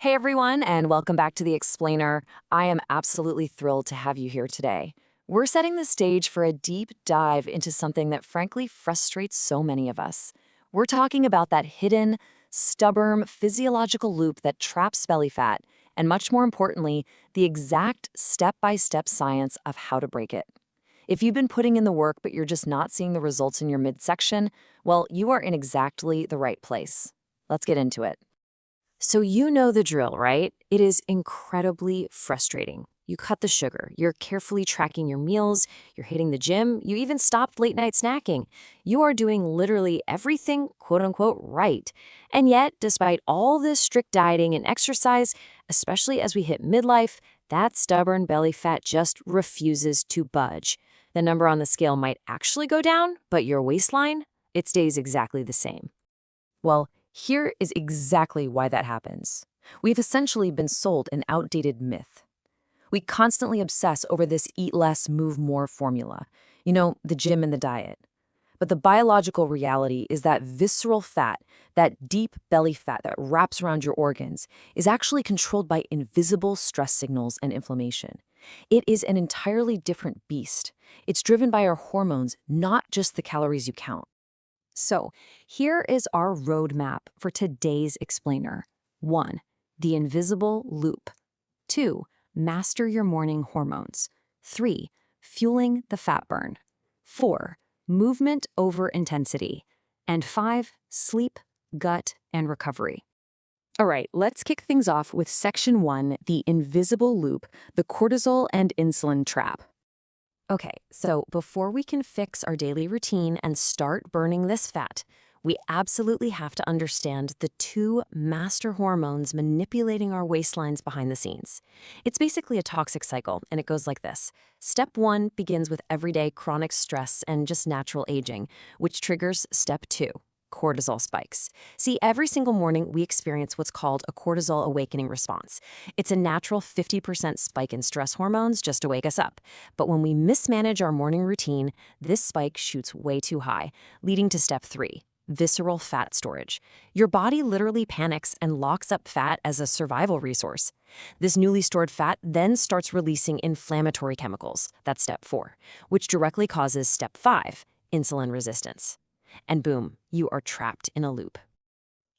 Hey everyone, and welcome back to The Explainer. I am absolutely thrilled to have you here today. We're setting the stage for a deep dive into something that frankly frustrates so many of us. We're talking about that hidden, stubborn physiological loop that traps belly fat, and much more importantly, the exact step-by-step science of how to break it. If you've been putting in the work but you're just not seeing the results in your midsection, well, you are in exactly the right place. Let's get into it. So you know the drill, right? It is incredibly frustrating. You cut the sugar, you're carefully tracking your meals, you're hitting the gym, you even stopped late night snacking. You are doing literally everything quote unquote right. And yet, despite all this strict dieting and exercise, especially as we hit midlife, that stubborn belly fat just refuses to budge. The number on the scale might actually go down, but your waistline, it stays exactly the same. Well, here is exactly why that happens. We've essentially been sold an outdated myth. We constantly obsess over this eat less, move more formula. The gym and the diet. But the biological reality is that visceral fat, that deep belly fat that wraps around your organs, is actually controlled by invisible stress signals and inflammation. It is an entirely different beast. It's driven by our hormones, not just the calories you count. So, here is our roadmap for today's explainer. 1. The invisible loop. 2. Master your morning hormones. 3. Fueling the fat burn. 4. Movement over intensity. And 5. Sleep, gut, and recovery. All right, let's kick things off with Section 1, the invisible loop, the cortisol and insulin trap. Okay, so before we can fix our daily routine and start burning this fat, we absolutely have to understand the two master hormones manipulating our waistlines behind the scenes. It's basically a toxic cycle, and it goes like this. Step 1 begins with everyday chronic stress and just natural aging, which triggers Step 2. Cortisol spikes. See, every single morning we experience what's called a cortisol awakening response. It's a natural 50% spike in stress hormones just to wake us up. But when we mismanage our morning routine, this spike shoots way too high, leading to Step 3. Visceral fat storage. Your body literally panics and locks up fat as a survival resource. This newly stored fat then starts releasing inflammatory chemicals, that's Step 4, which directly causes Step 5, insulin resistance. And boom, you are trapped in a loop.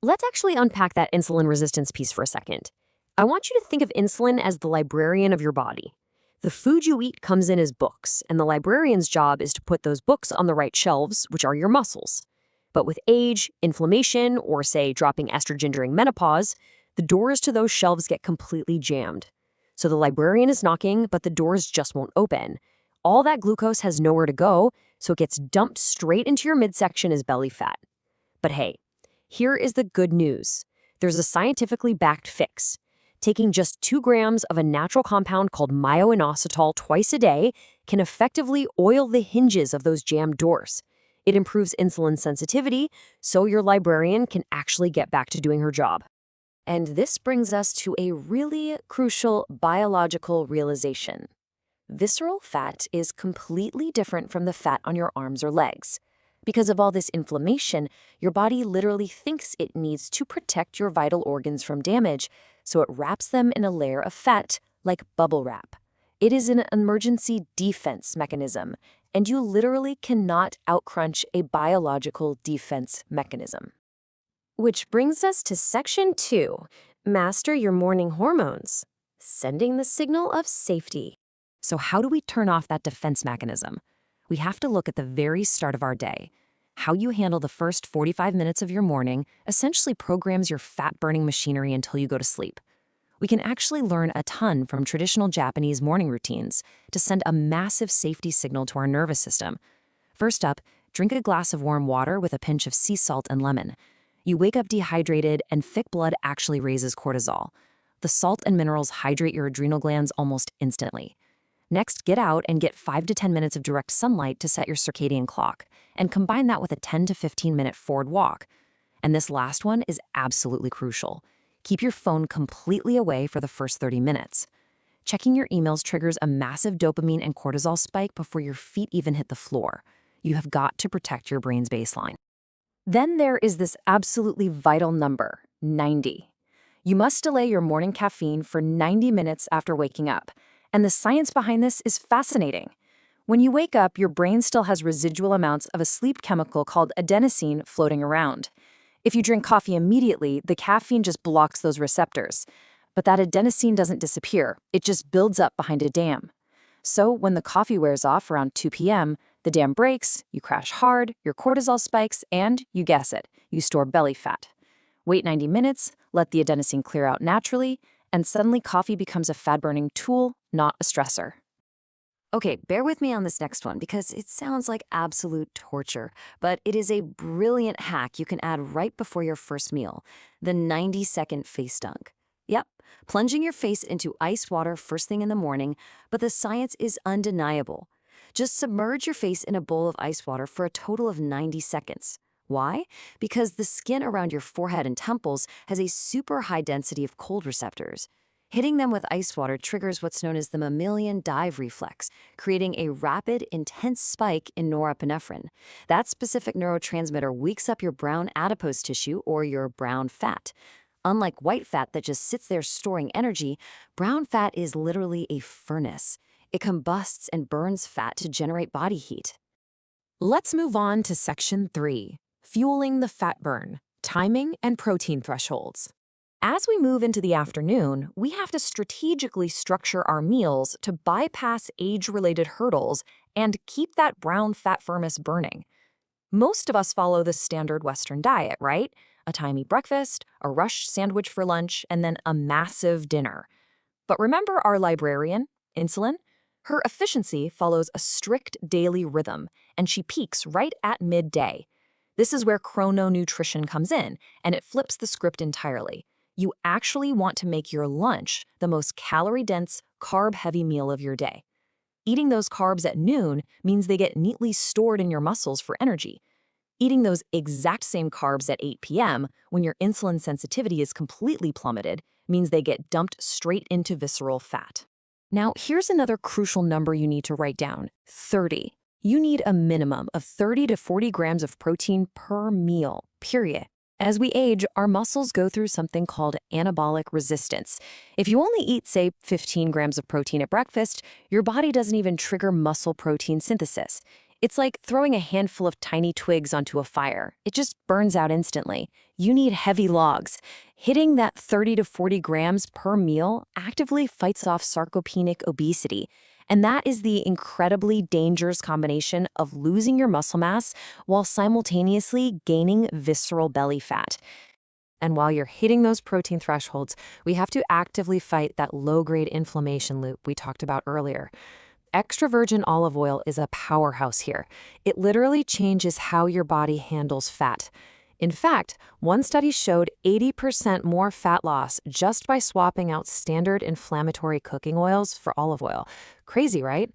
Let's actually unpack that insulin resistance piece for a second. I want you to think of insulin as the librarian of your body. The food you eat comes in as books, and the librarian's job is to put those books on the right shelves, which are your muscles. But with age, inflammation, or say dropping estrogen during menopause, the doors to those shelves get completely jammed. So the librarian is knocking, but the doors just won't open. All that glucose has nowhere to go, so it gets dumped straight into your midsection as belly fat. But hey, here is the good news. There's a scientifically backed fix. Taking just 2 grams of a natural compound called myo-inositol twice a day can effectively oil the hinges of those jammed doors. It improves insulin sensitivity, so your librarian can actually get back to doing her job. And this brings us to a really crucial biological realization. Visceral fat is completely different from the fat on your arms or legs. Because of all this inflammation, your body literally thinks it needs to protect your vital organs from damage, so it wraps them in a layer of fat like bubble wrap. It is an emergency defense mechanism, and you literally cannot outcrunch a biological defense mechanism. Which brings us to Section 2, Master your morning hormones, sending the signal of safety. So how do we turn off that defense mechanism? We have to look at the very start of our day. How you handle the first 45 minutes of your morning essentially programs your fat-burning machinery until you go to sleep. We can actually learn a ton from traditional Japanese morning routines to send a massive safety signal to our nervous system. First up, drink a glass of warm water with a pinch of sea salt and lemon. You wake up dehydrated, and thick blood actually raises cortisol. The salt and minerals hydrate your adrenal glands almost instantly. Next, get out and get 5 to 10 minutes of direct sunlight to set your circadian clock, and combine that with a 10 to 15-minute forward walk. And this last one is absolutely crucial. Keep your phone completely away for the first 30 minutes. Checking your emails triggers a massive dopamine and cortisol spike before your feet even hit the floor. You have got to protect your brain's baseline. Then there is this absolutely vital number, 90. You must delay your morning caffeine for 90 minutes after waking up. And the science behind this is fascinating. When you wake up, your brain still has residual amounts of a sleep chemical called adenosine floating around. If you drink coffee immediately, the caffeine just blocks those receptors. But that adenosine doesn't disappear, it just builds up behind a dam. So when the coffee wears off around 2 p.m., the dam breaks, you crash hard, your cortisol spikes, and, you guess it, you store belly fat. Wait 90 minutes, let the adenosine clear out naturally, and suddenly coffee becomes a fat-burning tool, not a stressor. Okay, bear with me on this next one because it sounds like absolute torture, but it is a brilliant hack you can add right before your first meal, the 90-second face dunk. Yep, plunging your face into ice water first thing in the morning, but the science is undeniable. Just submerge your face in a bowl of ice water for a total of 90 seconds. Why? Because the skin around your forehead and temples has a super high density of cold receptors. Hitting them with ice water triggers what's known as the mammalian dive reflex, creating a rapid, intense spike in norepinephrine. That specific neurotransmitter wakes up your brown adipose tissue or your brown fat. Unlike white fat that just sits there storing energy, brown fat is literally a furnace. It combusts and burns fat to generate body heat. Let's move on to Section 3, Fueling the Fat Burn, Timing and Protein Thresholds. As we move into the afternoon, we have to strategically structure our meals to bypass age-related hurdles and keep that brown fat furnace burning. Most of us follow the standard Western diet, right? A timely breakfast, a rushed sandwich for lunch, and then a massive dinner. But remember our librarian, insulin? Her efficiency follows a strict daily rhythm, and she peaks right at midday. This is where chrononutrition comes in, and it flips the script entirely. You actually want to make your lunch the most calorie-dense, carb-heavy meal of your day. Eating those carbs at noon means they get neatly stored in your muscles for energy. Eating those exact same carbs at 8 p.m., when your insulin sensitivity is completely plummeted, means they get dumped straight into visceral fat. Now, here's another crucial number you need to write down: 30. You need a minimum of 30 to 40 grams of protein per meal, period. As we age, our muscles go through something called anabolic resistance. If you only eat, say, 15 grams of protein at breakfast, your body doesn't even trigger muscle protein synthesis. It's like throwing a handful of tiny twigs onto a fire. It just burns out instantly. You need heavy logs. Hitting that 30 to 40 grams per meal actively fights off sarcopenic obesity. And that is the incredibly dangerous combination of losing your muscle mass while simultaneously gaining visceral belly fat. And while you're hitting those protein thresholds, we have to actively fight that low-grade inflammation loop we talked about earlier. Extra virgin olive oil is a powerhouse here. It literally changes how your body handles fat. In fact, one study showed 80% more fat loss just by swapping out standard inflammatory cooking oils for olive oil. Crazy, right?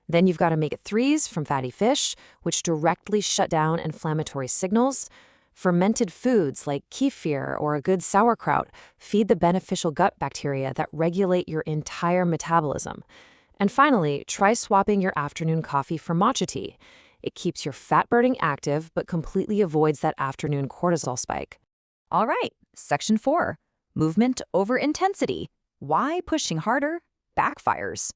Then you've got omega-3s from fatty fish, which directly shut down inflammatory signals. Fermented foods like kefir or a good sauerkraut feed the beneficial gut bacteria that regulate your entire metabolism. And finally, try swapping your afternoon coffee for matcha tea. It keeps your fat burning active, but completely avoids that afternoon cortisol spike. All right, Section 4, Movement over Intensity. Why pushing harder backfires.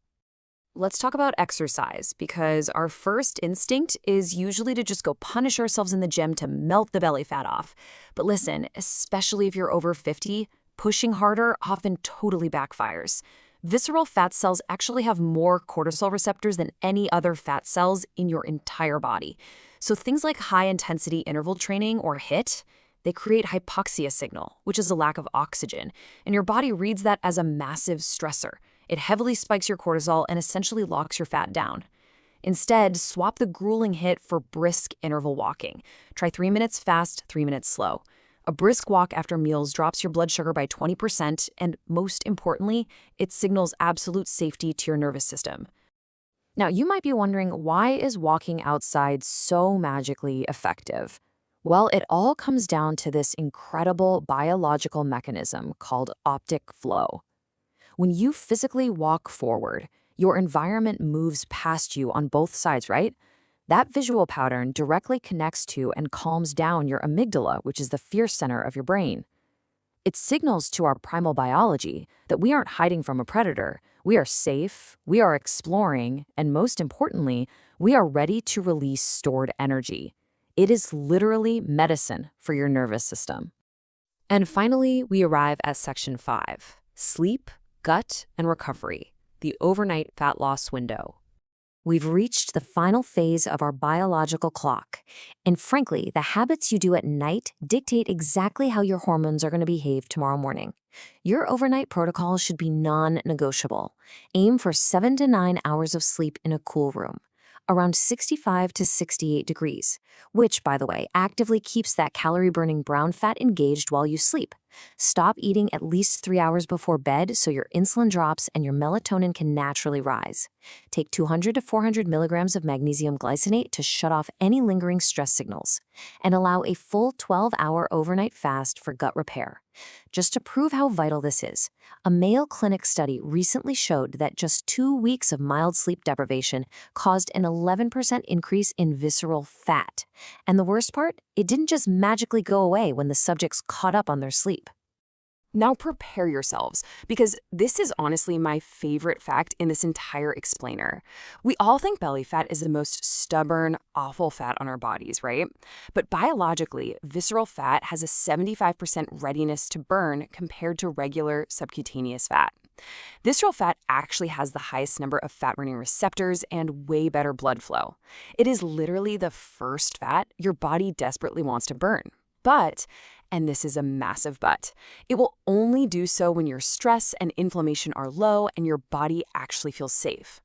Let's talk about exercise, because our first instinct is usually to just go punish ourselves in the gym to melt the belly fat off. But listen, especially if you're over 50, pushing harder often totally backfires. Visceral fat cells actually have more cortisol receptors than any other fat cells in your entire body. So things like high-intensity interval training or HIIT, they create hypoxia signal, which is a lack of oxygen, and your body reads that as a massive stressor. It heavily spikes your cortisol and essentially locks your fat down. Instead, swap the grueling HIIT for brisk interval walking. Try 3 minutes fast, 3 minutes slow. A brisk walk after meals drops your blood sugar by 20%, and most importantly, it signals absolute safety to your nervous system. Now, you might be wondering, why is walking outside so magically effective? Well, it all comes down to this incredible biological mechanism called optic flow. When you physically walk forward, your environment moves past you on both sides, right? That visual pattern directly connects to and calms down your amygdala, which is the fear center of your brain. It signals to our primal biology that we aren't hiding from a predator. We are safe, we are exploring, and most importantly, we are ready to release stored energy. It is literally medicine for your nervous system. And finally, we arrive at section 5, sleep, gut, and recovery, the overnight fat loss window. We've reached the final phase of our biological clock. And frankly, the habits you do at night dictate exactly how your hormones are going to behave tomorrow morning. Your overnight protocol should be non-negotiable. Aim for 7 to 9 hours of sleep in a cool room, around 65 to 68 degrees, which, by the way, actively keeps that calorie-burning brown fat engaged while you sleep. Stop eating at least 3 hours before bed so your insulin drops and your melatonin can naturally rise. Take 200 to 400 milligrams of magnesium glycinate to shut off any lingering stress signals. And allow a full 12-hour overnight fast for gut repair. Just to prove how vital this is, a Mayo Clinic study recently showed that just 2 weeks of mild sleep deprivation caused an 11% increase in visceral fat. And the worst part? It didn't just magically go away when the subjects caught up on their sleep. Now prepare yourselves, because this is honestly my favorite fact in this entire explainer. We all think belly fat is the most stubborn, awful fat on our bodies, right? But biologically, visceral fat has a 75% readiness to burn compared to regular subcutaneous fat. Visceral fat actually has the highest number of fat-burning receptors and way better blood flow. It is literally the first fat your body desperately wants to burn. But, and this is a massive but, it will only do so when your stress and inflammation are low and your body actually feels safe.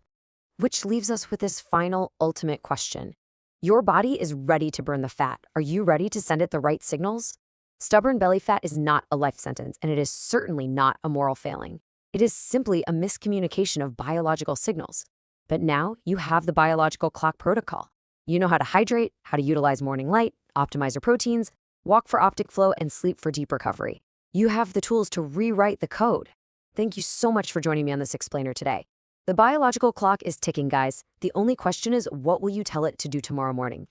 Which leaves us with this final, ultimate question. Your body is ready to burn the fat. Are you ready to send it the right signals? Stubborn belly fat is not a life sentence, and it is certainly not a moral failing. It is simply a miscommunication of biological signals. But now you have the biological clock protocol. You know how to hydrate, how to utilize morning light, optimize your proteins, walk for optic flow, and sleep for deep recovery. You have the tools to rewrite the code. Thank you so much for joining me on this explainer today. The biological clock is ticking, guys. The only question is, what will you tell it to do tomorrow morning?